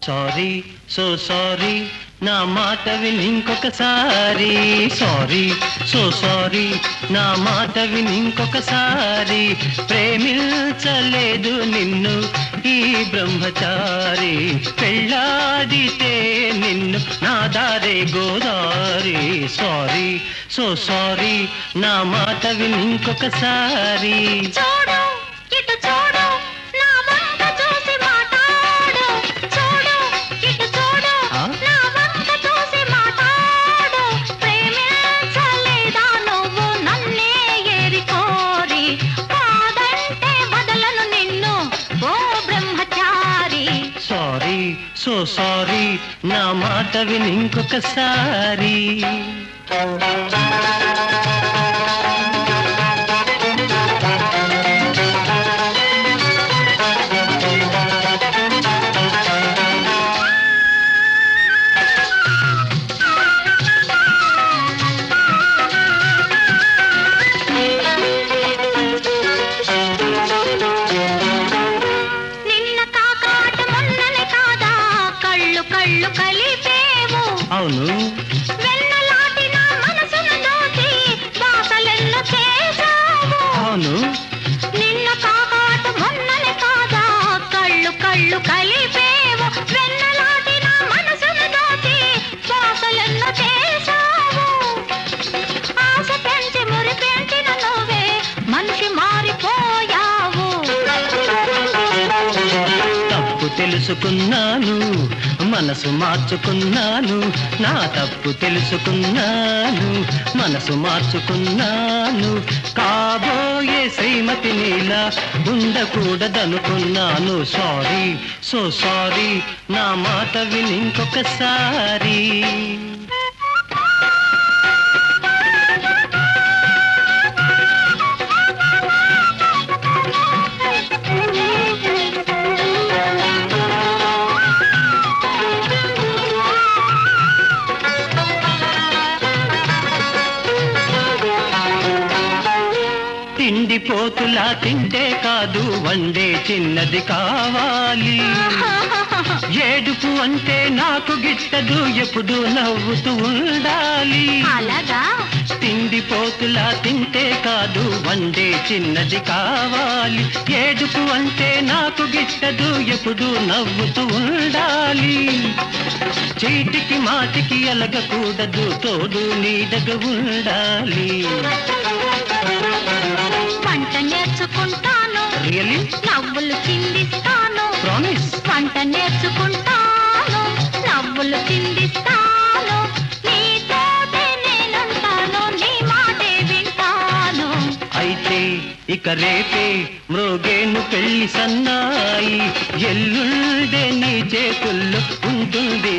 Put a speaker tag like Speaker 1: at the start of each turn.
Speaker 1: sorry so sorry నా మాట విని ఇంకొకసారి సారీ సో సారీ నా మాట విని ఇంకొకసారి ప్రేమించలేదు నిన్ను ఈ బ్రహ్మచారి పెళ్ళాడితే నిన్ను నా దారే గోదారి సారీ సో సారీ నా మాట విని ఇంకొకసారి
Speaker 2: చూడు ఇటు చూడు నా వంక చూసి మాట్లాడు చూడు ఇటు చూడు నా వంక చూసి మాట్లాడు ప్రేమించలేదా నువ్వు నన్నే ఏరి కోరి కాదంటే వదలను నిన్ను ఓ బ్రహ్మచారి
Speaker 1: సారీ సో సారీ నా మాట విని ఇంకొకసారి
Speaker 2: నిన్న కాకాట మొన్ననే కాదా కళ్ళు కళ్ళు కలిపేవు
Speaker 1: అవును
Speaker 2: వెన్నలాటి నా మనసును దోచి వాసలెన్నో చేశావు
Speaker 1: అవును
Speaker 2: నిన్న కాకాట మొన్ననే కాదా కళ్ళు కళ్ళు కలిపేవు వెన్నలాటి నా మనసును దోచి వాసలెన్నో చేశావు ఆశ పెంచి మురి పెంచిన నువ్వే మనిషి మారిపోయావు
Speaker 1: తప్పు తెలుసుకున్నాను మనసు మార్చుకున్నాను నా తప్పు తెలుసుకున్నాను మనసు మార్చుకున్నాను కాబోయే శ్రీమతి నీలా ఉండకూడదనుకున్నాను సారీ సో సారీ నా మాట విని ఇంకొకసారి తిండిపోతులా తింటే కాదు వండే చిన్నది కావాలి ఏడుపు అంటే నాకు గిట్టదు ఎప్పుడు నవ్వుతూ ఉండాలి
Speaker 2: అలాగా
Speaker 1: తిండిపోతులా తింటే కాదు వండే చిన్నది కావాలి ఏడుపు అంటే నాకు గిట్టదు ఎప్పుడు నవ్వుతూ ఉండాలి చీటికి మాటికి అలగకూడదు తోడు నీడగా ఉండాలి
Speaker 2: వంట నేర్చుకుంటాను
Speaker 1: రియలీ
Speaker 2: నవ్వులు చిందిస్తాను
Speaker 1: ప్రామిస్
Speaker 2: వంట నేర్చుకుంటాను నవ్వులు చిందిస్తాను నీతోటే నేనుంటాను నీ మాటే వింటాను
Speaker 1: అయితే ఇక రేపే మ్రోగేను పెళ్లి సన్నాయి ఎల్లుండే నీ చేతుల్లో ఉంటుంది